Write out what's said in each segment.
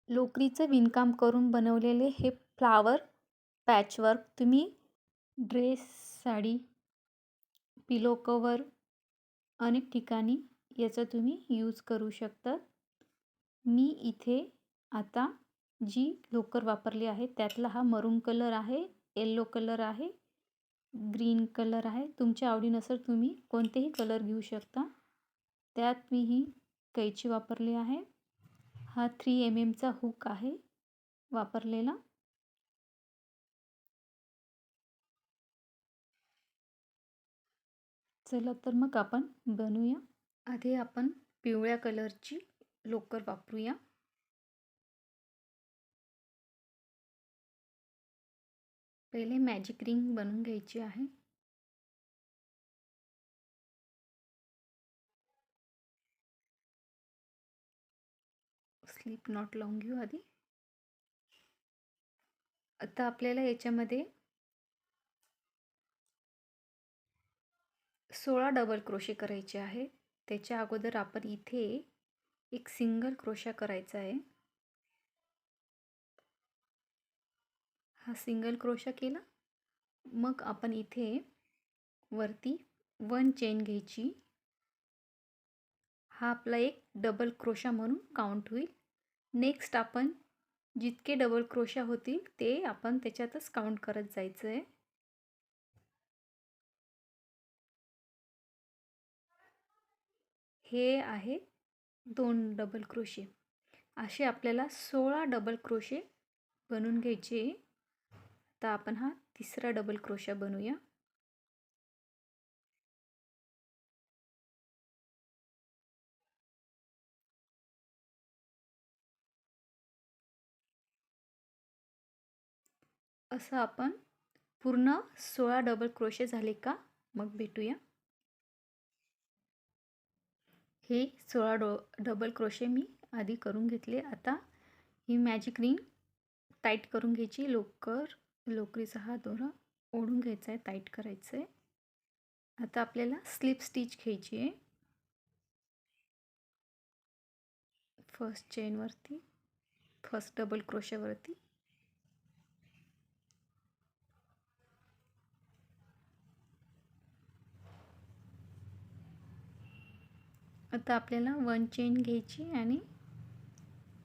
लोकरीचं विणकाम करून बनवलेले हे फ्लावर पॅचवर्क तुम्ही ड्रेस, साडी, पिलो कवर अनेक ठिकाणी याचा तुम्ही यूज करू शकता. मी इथे आता जी लोकर वापरली आहे त्यातला हा मरून कलर आहे, येलो कलर आहे, ग्रीन कलर आहे. तुमच्या आवडीनुसार तुम्ही कोणतेही कलर घेऊ शकता. त्यात मी ही कैची वापरली आहे. हा 3 mm हुक आहे वापरलेला. चला तर मग आपण बनवूया. आधी आपण पिवळ्या कलरची लोकर वापरूया. पहिले मॅजिक रिंग बनवून घ्यायची आहे. स्लिप नॉट लावून घेऊ आधी. आता आपल्याला याच्यामध्ये 16 डबल क्रोशे करायचे आहे. त्याच्या अगोदर आपण इथे एक सिंगल क्रोशा करायचा आहे. हा सिंगल क्रोशा केला. मग आपण इथे वरती 1 चेन घ्यायची. हा आपला एक डबल क्रोशा म्हणून काउंट होईल. नेक्स्ट आपण जितके डबल क्रोशा होतील ते आपण त्याच्यातच काउंट करत जायचं आहे. हे आहे 2 डबल क्रोशे. असे आपल्याला 16 डबल क्रोशे बनवून घ्यायचे. आता आपण हा तिसरा डबल क्रोशा बनवूया. असं आपण पूर्ण 16 डबल क्रोशे झाले का मग भेटूया. हे 16 डबल क्रोशे मी आधी करून घेतले. आता ही मॅजिक रिंग टाईट करून घ्यायची. लोकरीचा हा दोरा ओढून घ्यायचा आहे, टाईट करायचं आहे. आता आपल्याला स्लिप स्टिच घ्यायची आहे. फर्स्ट चेनवरती, फर्स्ट डबल क्रोशावरती आता आपल्याला 1 चेन घ्यायची आणि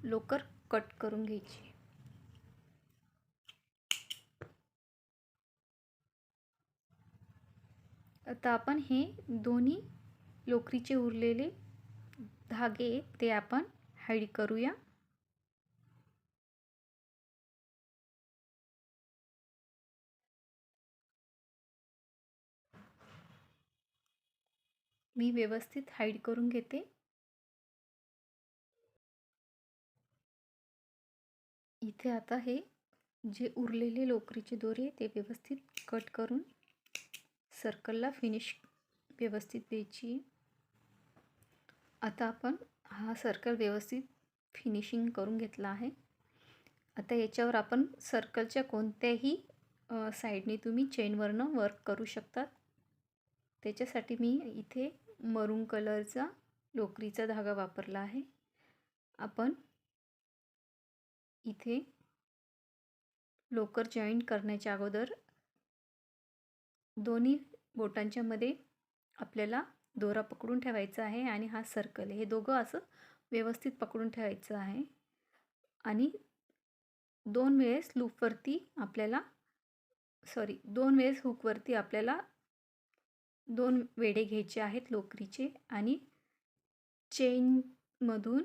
लोकर कट करून घ्यायची. आता आपण हे दोन्ही लोकरीचे उरलेले धागे ते आपण हाईड करूया. मी व्यवस्थित हाईड करून घेते. इथे आता हे जे उरलेले लोकरीचे दोरे ते व्यवस्थित कट करून सर्कलला फिनिश व्यवस्थित द्यायची. आता आपण हा सर्कल व्यवस्थित फिनिशिंग करून घेतला आहे. आता याच्यावर आपण सर्कलच्या कोणत्याही साईडने तुम्ही चेनवरनं वर्क करू शकतात. त्याच्यासाठी मी इथे मरून कलरचा लोकरीचा धागा वापरला आहे. आपण इथे लोकर जॉईंट करण्याच्या अगोदर दोन्ही बोटांच्या मध्ये आपल्याला दोरा पकडून ठेवायचा आहे आणि हा सर्कल हे दोघं असं व्यवस्थित पकडून ठेवायचं आहे. आणि 2 वेळेस लूपवरती आपल्याला दोन वेळेस हुकवरती आपल्याला 2 वेढे घ्यायचे आहेत लोकरीचे आणि चेनमधून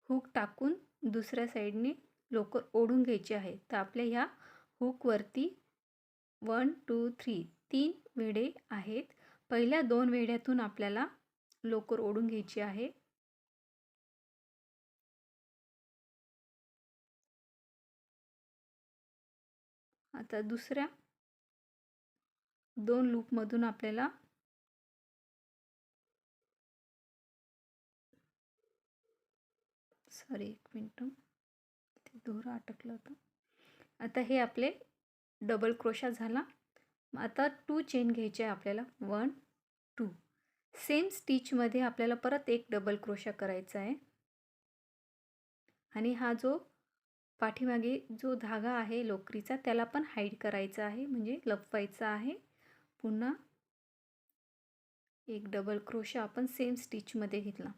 हुक टाकून दुसऱ्या साईडने लोकर ओढून घ्यायची आहे. तर आपल्या ह्या हुकवरती 1 2 3 वेढे आहेत. पहिल्या 2 वेढ्यातून आपल्याला लोकर ओढून घ्यायची आहे. आता दुसऱ्या 2 लूपमधून आपल्याला एक मिनटं, ते दोरा अटकलं होतं. आता हे आपले डबल क्रोशा झाला. आता 2 चेन घ्यायचे आहे आपल्याला. 1 2 सेम स्टिचमध्ये आपल्याला परत एक डबल क्रोशा करायचा आहे. आणि हा जो पाठीमागे जो धागा आहे लोकरीचा त्याला पण हाईड करायचा आहे, म्हणजे लपवायचा आहे. पुन्हा एक डबल क्रोशा आपण सेम स्टिचमध्ये घेतला.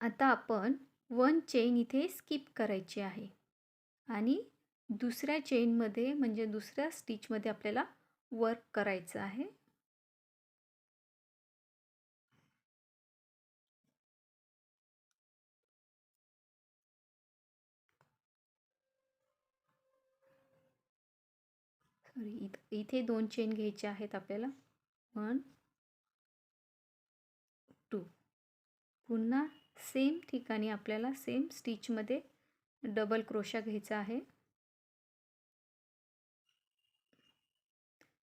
आता आपण 1 चेन इथे स्किप करायची आहे आणि दुसऱ्या चेनमध्ये म्हणजे दुसऱ्या स्टिचमध्ये आपल्याला वर्क करायचं आहे. सॉरी, इथे 2 चेन घ्यायचे आहेत आपल्याला. 1 2. पुन्हा सेम ठिकाणी आपल्याला सेम स्टिचमध्ये डबल क्रोशा घ्यायचा आहे.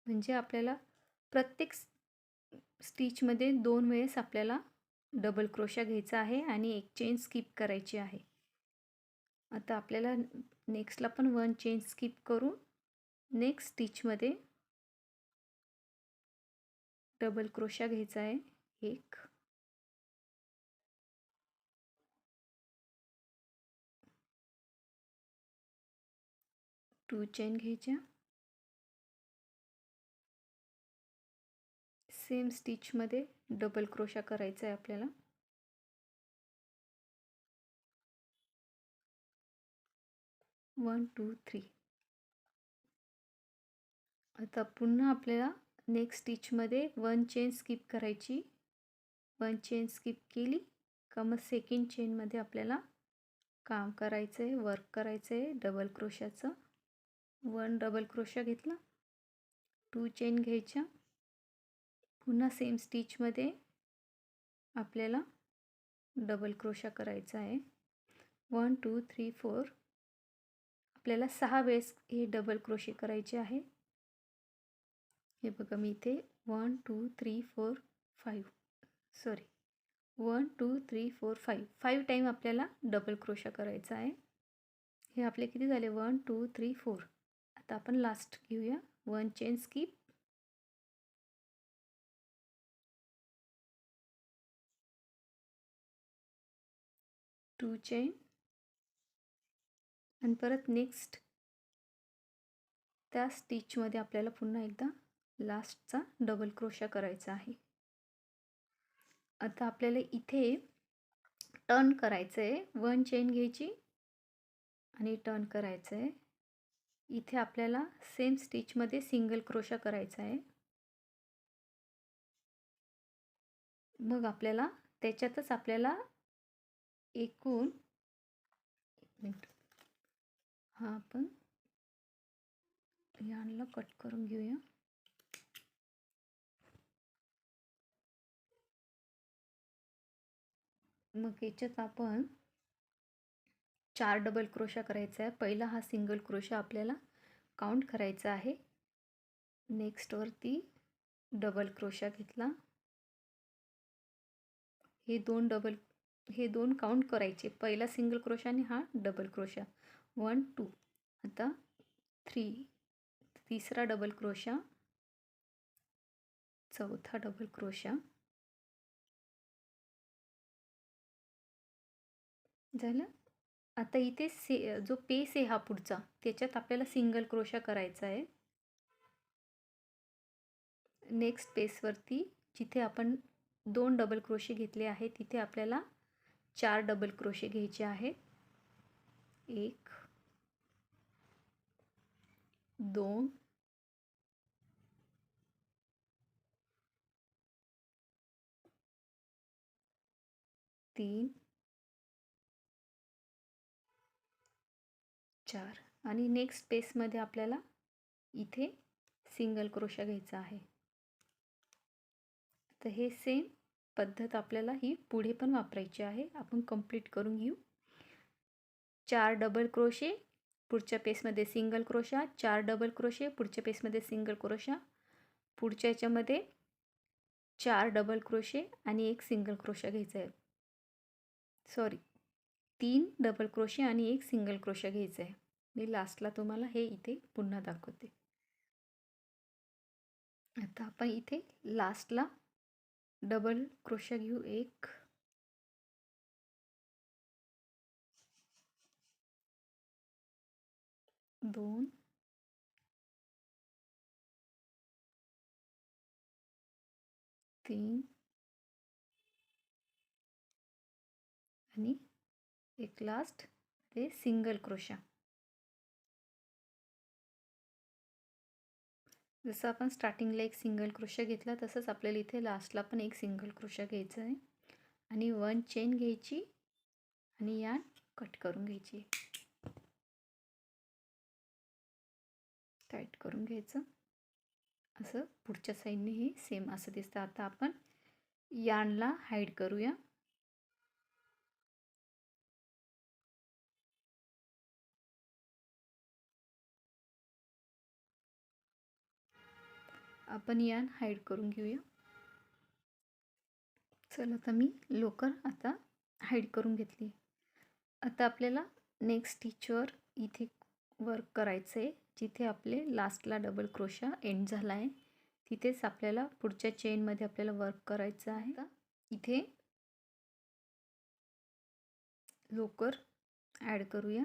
म्हणजे आपल्याला प्रत्येक स्टिचमध्ये 2 वेळेस आपल्याला डबल क्रोशा घ्यायचा आहे आणि एक चेन स्किप करायची आहे. आता आपल्याला नेक्स्टला पण 1 चेन स्किप करून नेक्स्ट स्टिचमध्ये डबल क्रोशा घ्यायचा आहे. 1 2 चेन घ्यायच्या. सेम स्टिचमध्ये डबल क्रोशा करायचा आहे आपल्याला. 1 2 3. आता पुन्हा आपल्याला नेक्स्ट स्टिचमध्ये 1 चेन स्किप करायची. 1 चेन स्किप केली का मग सेकंड चेनमध्ये आपल्याला काम करायचं आहे, वर्क करायचं आहे डबल क्रोशाचं. 1 डबल क्रोशा घेतला. 2 चेन घ्यायच्या. पुन्हा सेम स्टिचमध्ये आपल्याला डबल क्रोशा करायचा आहे. 1 2 3 4. आपल्याला 6 वेळेस हे डबल क्रोशे करायचे आहे. हे बघा मी इथे 1 2 3 4 5 सॉरी 1 2 3 4 5 टाईम आपल्याला डबल क्रोशा करायचा आहे. हे आपले किती झाले 1 2 3 4. आता आपण लास्ट घेऊया. 1 चेन स्किप. 2 चेन आणि परत नेक्स्ट त्या स्टिचमध्ये आपल्याला पुन्हा एकदा लास्टचा डबल क्रोशा करायचा आहे. आता आपल्याला इथे टर्न करायचं आहे. 1 चेन घ्यायची आणि टर्न करायचं आहे. इथे आपल्याला सेम स्टिचमध्ये सिंगल क्रोशा करायचा आहे. मग आपल्याला त्याच्यातच आपल्याला एकूण 1 मिनिट हा आपण यानला कट करून घेऊया. मग याच्यात आपण 4 डबल क्रोशा करायचा आहे. पहिला हा सिंगल क्रोशा आपल्याला काउंट करायचा आहे. नेक्स्टवरती डबल क्रोशा घेतला. हे 2 काउंट करायचे. पहिला सिंगल क्रोशा आणि हा डबल क्रोशा. 1 2. आता 3. तिसरा डबल क्रोशा. चौथा डबल क्रोशा. झालं. आता इथे जो पेस आहे हा पुढचा त्याच्यात आपल्याला सिंगल क्रोशा करायचा आहे. नेक्स्ट पेसवरती जिथे आपण 2 डबल क्रोशे घेतले आहेत तिथे आपल्याला 4 डबल क्रोशे घ्यायचे आहेत. 1 2 3 4 आणि नेक्स्ट पेसमध्ये आपल्याला इथे सिंगल क्रोशा घ्यायचा आहे. तर हे सेम पद्धत आपल्याला ही पुढे पण वापरायची आहे. आपण कंप्लीट करून घेऊ. 4 डबल क्रोशे, पुढच्या पेसमध्ये सिंगल क्रोशा, 4 डबल क्रोशे, पुढच्या पेसमध्ये सिंगल क्रोशा, पुढच्या याच्यामध्ये 4 डबल क्रोशे आणि 1 सिंगल क्रोशा घ्यायचा आहे. सॉरी 3 डबल क्रोशे आणि 1 सिंगल क्रोशा घ्यायचा आहे. मी लास्टला तुम्हाला हे इथे पुन्हा दाखवते. आता आपण इथे लास्टला डबल क्रोशा घेऊ. 1 2 3 आणि एक लास्ट ते सिंगल क्रोशा. जसं आपण स्टार्टिंगला एक सिंगल क्रोशा घेतला तसंच आपल्याला इथे लास्टला पण एक सिंगल क्रोशा घ्यायचा आहे आणि 1 चेन घ्यायची आणि यार्न कट करून घ्यायची. टाईट करून घ्यायचं. असं पुढच्या साईडने हे सेम असं दिसतं. आता आपण यार्नला हाईड करूया. आपण यार्न हाईड करून घेऊया. चला आता मी लोकर आता हाईड करून घेतली. आता आपल्याला नेक्स्ट स्टिचवर इथे वर्क करायचं आहे. जिथे आपले लास्टला डबल क्रोशा एंड झाला आहे तिथेच आपल्याला पुढच्या चेनमध्ये आपल्याला वर्क करायचं आहे. आता इथे लोकर ॲड करूया.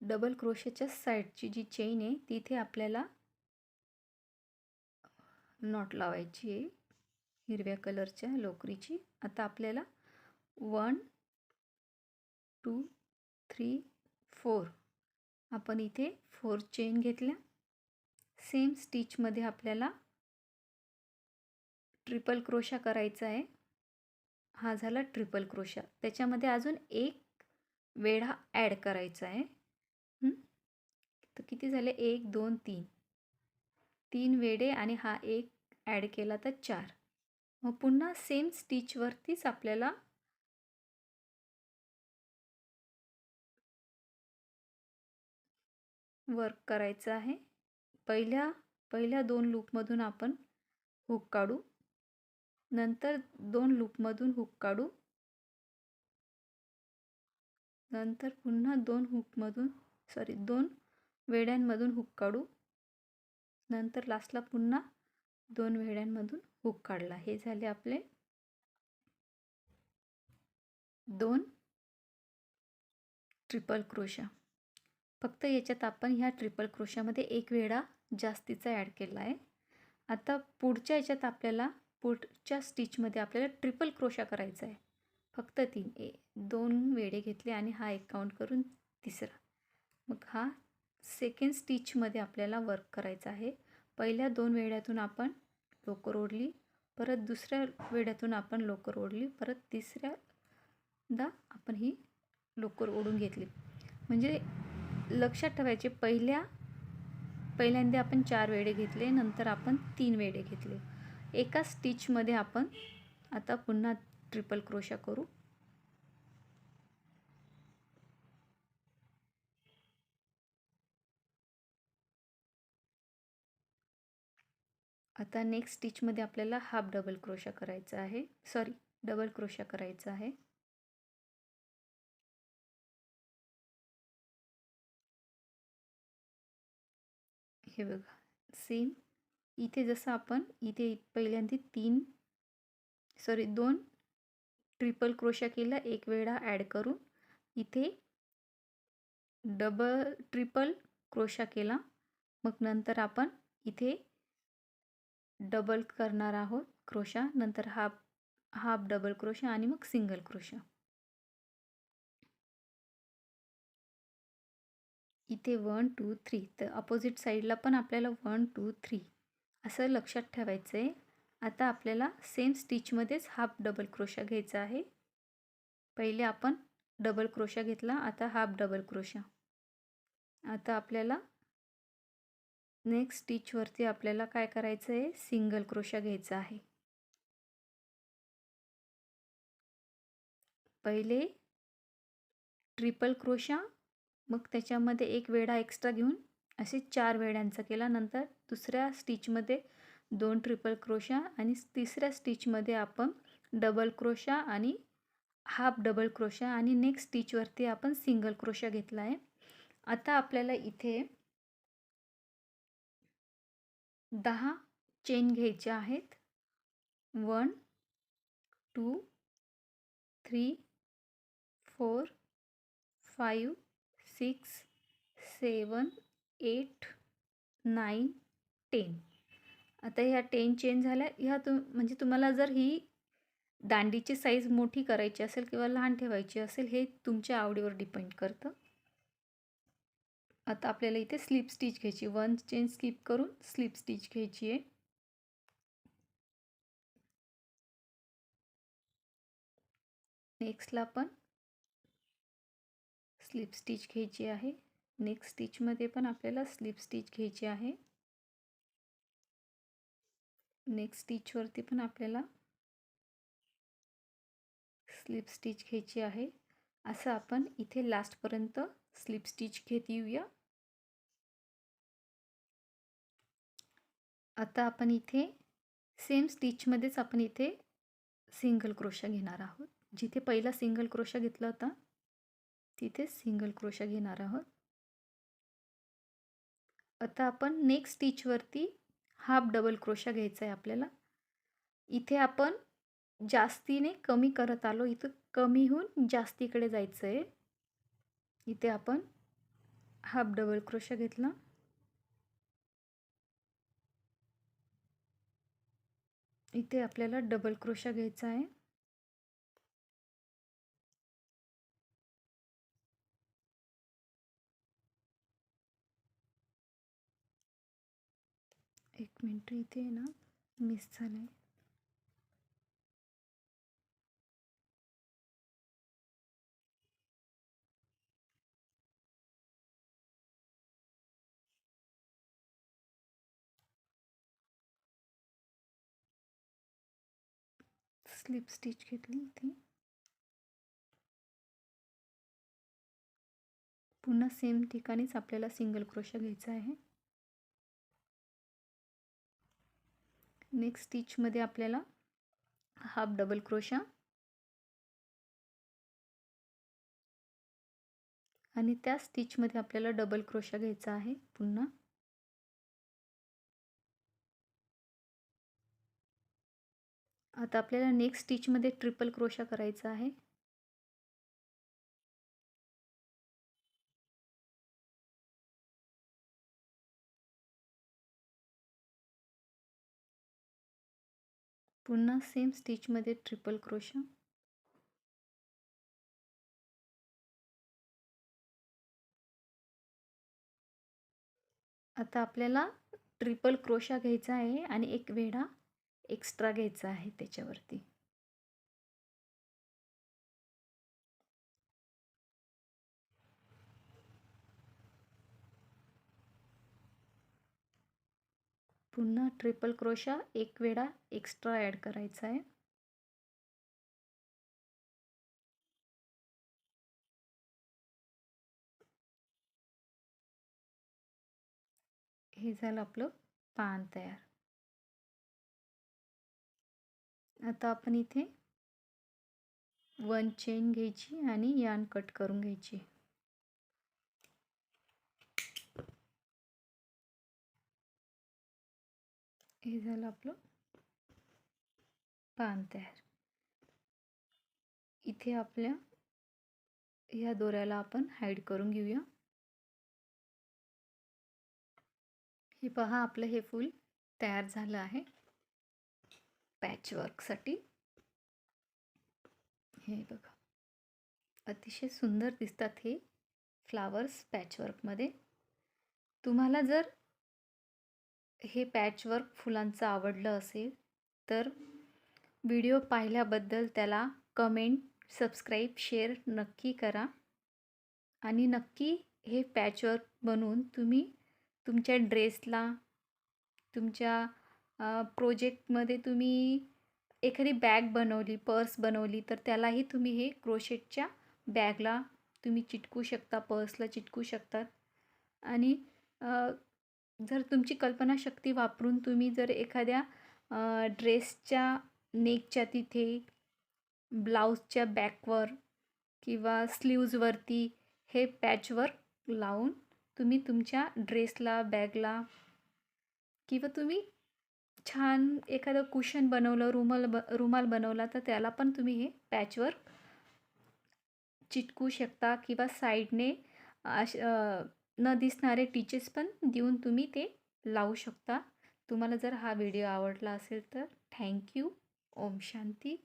डबल क्रोशेच्या साईडची जी चेन आहे तिथे आपल्याला नॉट लावायची आहे हिरव्या कलरच्या लोकरीची. आता आपल्याला 1 2 3 4 आपण इथे 4 चेन घेतल्या. सेम स्टिचमध्ये आपल्याला ट्रिपल क्रोशा करायचा आहे. हा झाला ट्रिपल क्रोशा. त्याच्यामध्ये अजून एक वेढा ॲड करायचा आहे. तर किती झाले 1 2 3 3 वेढे आणि हा एक ॲड केला तर 4. मग पुन्हा सेम स्टिचवरतीच आपल्याला वर्क करायचं आहे. पहिल्या 2 लूपमधून आपण हुक काढू. नंतर 2 लूपमधून हुक काढू. नंतर पुन्हा 2 वेड्यांमधून हुक काढू. नंतर लास्टला पुन्हा 2 वेड्यांमधून हुक काढला. हे झाले आपले 2 ट्रिपल क्रोशा. फक्त याच्यात आपण ह्या ट्रिपल क्रोशामध्ये एक वेढा जास्तीचा ॲड केला आहे. आता पुढच्या याच्यात आपल्याला पुढच्या स्टिचमध्ये आपल्याला ट्रिपल क्रोशा करायचा आहे. फक्त 2 वेढे घेतले आणि हा एक काउंट करून तिसरा. मग हा सेकंड स्टिचमध्ये आपल्याला वर्क करायचा आहे. पहिल्या 2 वेढ्यातून आपण लोकर ओढली, परत दुसऱ्या वेढ्यातून आपण लोकर ओढली, परत तिसऱ्यांदा आपण ही लोकर ओढून घेतली. म्हणजे लक्षात ठेवायचे पहिल्यांदा आपण 4 वेढे घेतले, नंतर आपण 3 वेढे घेतले. एका स्टिचमध्ये आपण आता पुन्हा ट्रिपल क्रोशा करू. आता नेक्स्ट स्टिचमध्ये आपल्याला हाफ डबल क्रोशा करायचा आहे. डबल क्रोशा करायचा आहे. हे बघा सेम इथे जसं आपण इथे पहिल्यांदा 2 ट्रिपल क्रोशा केला, एक वेढा ॲड करून इथे ट्रिपल क्रोशा केला. मग नंतर आपण इथे डबल करणार आहोत क्रोशा, नंतर हाफ डबल क्रोशा आणि मग सिंगल क्रोशा. इथे 1 2 3 तर अपोजिट साईडला पण आपल्याला 1 2 3 असं लक्षात ठेवायचं आहे. आता आपल्याला सेम स्टिचमध्येच हाफ डबल क्रोशा घ्यायचा आहे. पहिले आपण डबल क्रोशा घेतला, आता हाफ डबल क्रोशा. आता आपल्याला नेक्स्ट स्टिचवरती आपल्याला काय करायचं आहे, सिंगल क्रोशा घ्यायचा आहे. पहिले ट्रिपल क्रोशा, मग त्याच्यामध्ये एक वेढा एक्स्ट्रा घेऊन असे 4 वेढ्यांचा केला. नंतर दुसऱ्या स्टिचमध्ये 2 ट्रिपल क्रोशा आणि तिसऱ्या स्टिचमध्ये आपण डबल क्रोशा आणि हाफ डबल क्रोशा आणि नेक्स्ट स्टिचवरती आपण सिंगल क्रोशा घेतला आहे. आता आपल्याला इथे 10 चेन घ्यायच्या आहेत. 1 2 3 4 5 6 7, 8, 9, 10. आता ह्या 10 चेन झाल्या. ह्या म्हणजे तुम्हाला जर ही दांडीची साईज मोठी करायची असेल किंवा लहान ठेवायची असेल, हे तुमच्या आवडीवर डिपेंड करतं. आता आपल्याला इथे स्लिप स्टिच घ्यायची. 1 चेन स्किप करून स्लिप स्टिच घ्यायची आहे. नेक्स्टला पण स्लिप स्टिच घ्यायची आहे. नेक्स्ट स्टिचमध्ये पण आपल्याला स्लिप स्टिच घ्यायची आहे. नेक्स्ट स्टिचवरती पण आपल्याला स्लिप स्टिच घ्यायची आहे. असं आपण इथे लास्टपर्यंत स्लिप स्टिच घेत येऊया. आता आपण इथे सेम स्टिचमध्येच आपण इथे सिंगल क्रोशा घेणार आहोत. जिथे पहिला सिंगल क्रोशा घेतला होता तिथे सिंगल क्रोशा घेणार आहोत. आता आपण नेक्स्ट स्टिचवरती हाफ डबल क्रोशा घ्यायचा आहे आपल्याला. इथे आपण जास्तीने कमी करत आलो, इथं कमीहून जास्तीकडे जायचं आहे. इथे आपण हाफ डबल क्रोशा घेतला. इथे आपल्याला डबल क्रोशा घ्यायचा आहे. एक मिनिट, इथे ना मिस झालंय. स्लिप स्टिच घेतली इथे. पुन्हा सेम ठिकाणीच आपल्याला सिंगल क्रोशा घ्यायचा आहे. नेक्स्ट स्टिचमध्ये आपल्याला हाफ डबल क्रोशा आणि त्या स्टिचमध्ये आपल्याला डबल क्रोशा घ्यायचा आहे. पुन्हा आता आपल्याला नेक्स्ट स्टिचमध्ये ट्रिपल क्रोशा करायचा आहे. पुन्हा सेम स्टिचमध्ये ट्रिपल क्रोशा. आता आपल्याला ट्रिपल क्रोशा घ्यायचा आहे आणि एक वेढा एक्स्ट्रा घ्यायचा आहे त्याच्यावरती. पुन्हा ट्रिपल क्रोशा एक वेढा एक्स्ट्रा ॲड करायचा आहे. हे झालं आपलं पान तयार. आता आपण इथे 1 चेन घ्यायची आणि यार्न कट करून घ्यायची. हे झालं आपलं पान तयार. इथे आपल्या ह्या दोऱ्याला आपण हाईड करून घेऊया. हे पहा, आपलं हे फूल तयार झालं आहे पॅचवर्कसाठी. हे बघा, अतिशय सुंदर दिसतात हे फ्लावर्स पॅचवर्कमध्ये. तुम्हाला जर हे पॅचवर्क फुलांचं आवडलं असेल तर व्हिडिओ पाहिल्याबद्दल त्याला कमेंट, सबस्क्राईब, शेअर नक्की करा. आणि नक्की हे पॅचवर्क बनवून तुम्ही तुमच्या ड्रेसला, तुमच्या प्रोजेक्टमध्ये तुम्ही एखादी बॅग बनवली, पर्स बनवली तर त्यालाही तुम्ही हे क्रोशेटच्या बॅगला तुम्ही चिटकू शकता, पर्सला चिटकू शकतात. आणि जर तुमची कल्पनाशक्ती वापरून तुम्ही जर एखाद्या ड्रेसच्या नेकच्या तिथे, ब्लाऊजच्या बॅकवर किंवा स्लीव्जवरती हे पॅचवर्क लावून तुम्ही तुमच्या ड्रेसला, बॅगला किंवा तुम्ही छान एखादं कुशन बनवलं, रुमाल बनवला तर त्याला पण तुम्ही हे पॅचवर्क चिटकू शकता किंवा साईडने न दिसणारे टिचेस पण देऊन तुम्ही ते लावू शकता. तुम्हाला जर हा व्हिडिओ आवडला असेल तर थँक यू. ओम शांती.